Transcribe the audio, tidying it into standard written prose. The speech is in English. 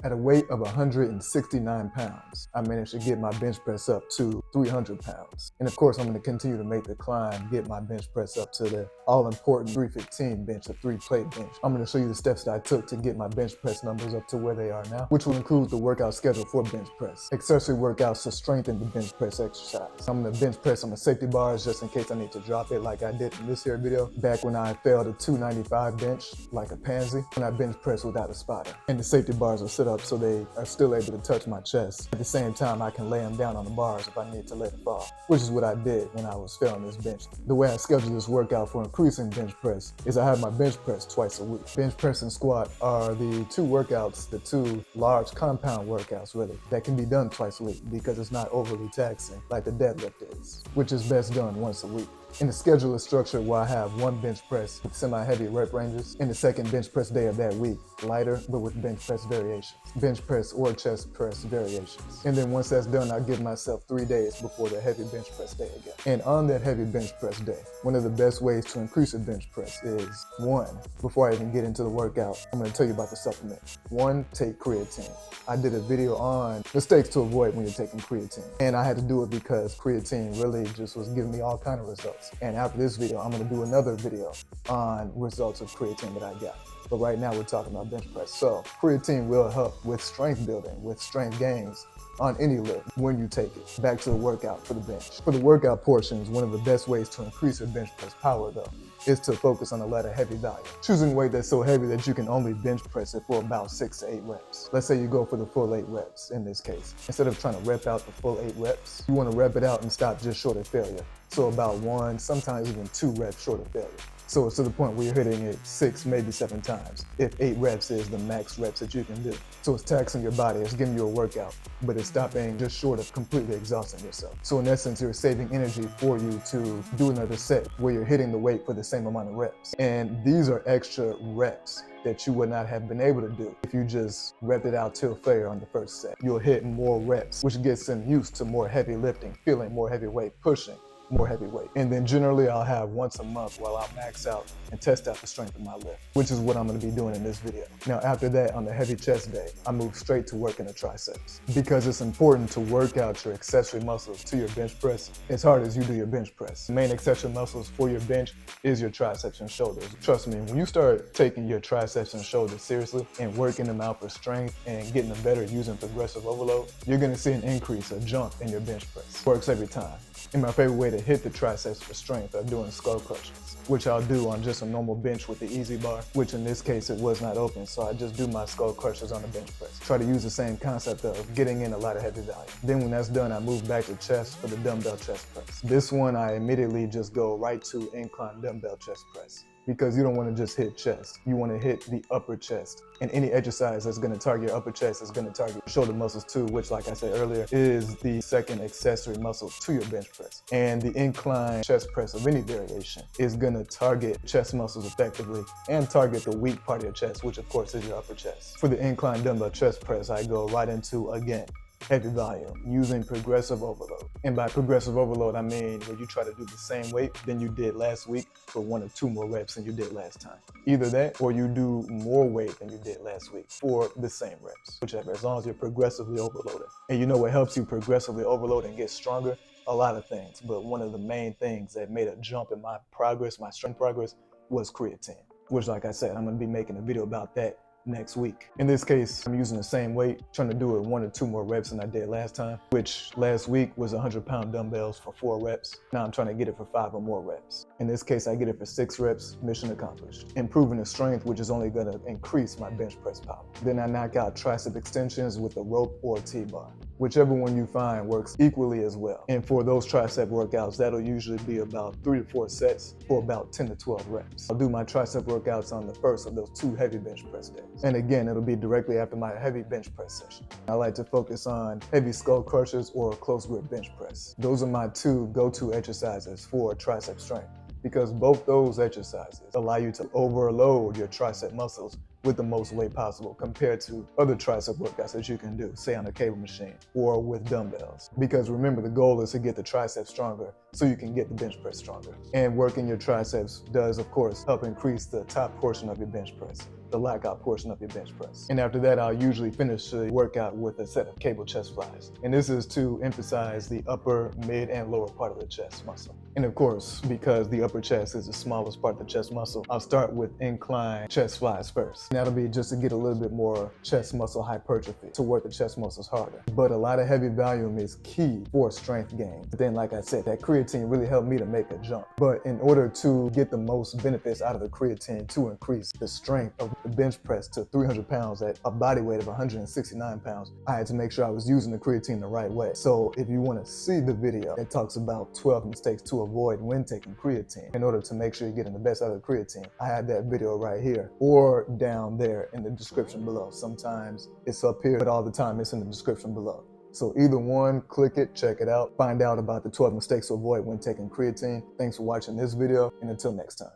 At a weight of 169 pounds, I managed to get my bench press up to 300 pounds. And of course, I'm going to continue to make the climb, get my bench press up to the all-important 315 bench, a 3-plate bench. I'm going to show you the steps that I took to get my bench press numbers up to where they are now, which will include the workout schedule for bench press, accessory workouts to strengthen the bench press exercise. I'm going to bench press on the safety bars just in case I need to drop it like I did in this here video, back when I failed a 295 bench like a pansy, when I bench press without a spotter. And the safety bars are set up so they are still able to touch my chest. At the same time, I can lay them down on the bars if I need to let it fall, which is what I did when I was failing this bench. The way I schedule this workout for increasing bench press is I have my bench press twice a week. Bench press and squat are the two workouts, the two large compound workouts really, that can be done twice a week because it's not overly taxing like the deadlift is, which is best done once a week. And the schedule is structured where I have one bench press with semi-heavy rep ranges, and the second bench press day of that week, lighter but with bench press variations, bench press or chest press variations. And then once that's done, I give myself 3 days before the heavy bench press day again. And on that heavy bench press day, one of the best ways to increase a bench press is, one, before I even get into the workout, I'm going to tell you about the supplement. One, take creatine. I did a video on mistakes to avoid when you're taking creatine, and I had to do it because creatine really just was giving me all kinds of results. And after this video, I'm going to do another video on results of creatine that I got. But right now we're talking about bench press. So creatine will help with strength building, with strength gains on any lift when you take it. Back to the workout for the bench. For the workout portions, one of the best ways to increase your bench press power though is to focus on a lot of heavy value. Choosing weight that's so heavy that you can only bench press it for about 6 to 8 reps. Let's say you go for the full 8 reps in this case. Instead of trying to rep out the full 8 reps, you want to rep it out and stop just short of failure. So about 1, sometimes even 2 reps short of failure. So it's to the point where you're hitting it 6, maybe 7 times, if 8 reps is the max reps that you can do. So it's taxing your body, it's giving you a workout, but it's stopping just short of completely exhausting yourself. So in essence, you're saving energy for you to do another set where you're hitting the weight for the same amount of reps. And these are extra reps that you would not have been able to do if you just repped it out till failure on the first set. You'll hit more reps, which gets them used to more heavy lifting, feeling more heavy weight, pushing more heavyweight. And then generally I'll have once a month while I'll max out and test out the strength of my lift, which is what I'm going to be doing in this video. Now after that, on the heavy chest day, I move straight to working the triceps because it's important to work out your accessory muscles to your bench press as hard as you do your bench press. The main accessory muscles for your bench is your triceps and shoulders. Trust me, when you start taking your triceps and shoulders seriously and working them out for strength and getting them better using progressive overload, you're going to see an increase, a jump in your bench press. Works every time. And my favorite way to hit the triceps for strength are doing skull crushes, which I'll do on just a normal bench with the easy bar, which in this case it was not open, so I just do my skull crushes on the bench press. Try to use the same concept of getting in a lot of heavy value. Then when that's done, I move back to chest for the dumbbell chest press. This one I immediately just go right to incline dumbbell chest press, because you don't want to just hit chest. You want to hit the upper chest. And any exercise that's going to target your upper chest is going to target shoulder muscles too, which like I said earlier, is the second accessory muscle to your bench press. And the incline chest press of any variation is going to target chest muscles effectively and target the weak part of your chest, which of course is your upper chest. For the incline dumbbell chest press, I go right into, again, heavy volume using progressive overload. And by progressive overload, I mean when you try to do the same weight than you did last week for 1 or 2 more reps than you did last time. Either that or you do more weight than you did last week for the same reps, whichever, as long as you're progressively overloading. And you know what helps you progressively overload and get stronger? A lot of things, but one of the main things that made a jump in my progress, my strength progress, was creatine, which like I said, I'm going to be making a video about that next week. In this case, I'm using the same weight, trying to do it 1 or 2 more reps than I did last time, which last week was 100-pound dumbbells for 4 reps. Now I'm trying to get it for 5 or more reps. In this case, I get it for 6 reps, mission accomplished. Improving the strength, which is only going to increase my bench press power. Then I knock out tricep extensions with a rope or T-bar. Whichever one you find works equally as well. And for those tricep workouts, that'll usually be about 3 to 4 sets for about 10 to 12 reps. I'll do my tricep workouts on the first of those 2 heavy bench press days. And again, it'll be directly after my heavy bench press session. I like to focus on heavy skull crushers or close grip bench press. Those are my 2 go-to exercises for tricep strength, because both those exercises allow you to overload your tricep muscles with the most weight possible compared to other tricep workouts that you can do, say on a cable machine or with dumbbells. Because remember, the goal is to get the triceps stronger so you can get the bench press stronger. And working your triceps does, of course, help increase the top portion of your bench press. the lockout portion of your bench press. And after that, I'll usually finish the workout with a set of cable chest flies. And this is to emphasize the upper, mid, and lower part of the chest muscle. And of course, because the upper chest is the smallest part of the chest muscle, I'll start with incline chest flies first. And that'll be just to get a little bit more chest muscle hypertrophy, to work the chest muscles harder. But a lot of heavy volume is key for strength gain. But then, like I said, that creatine really helped me to make a jump. But in order to get the most benefits out of the creatine to increase the strength of the bench press to 300 pounds at a body weight of 169 pounds, I had to make sure I was using the creatine the right way. So if you want to see the video that talks about 12 mistakes to avoid when taking creatine in order to make sure you're getting the best out of the creatine, I have that video right here or down there in the description below. Sometimes it's up here, but all the time it's in the description below. So either one, click it, check it out, find out about the 12 mistakes to avoid when taking creatine. Thanks for watching this video, and until next time.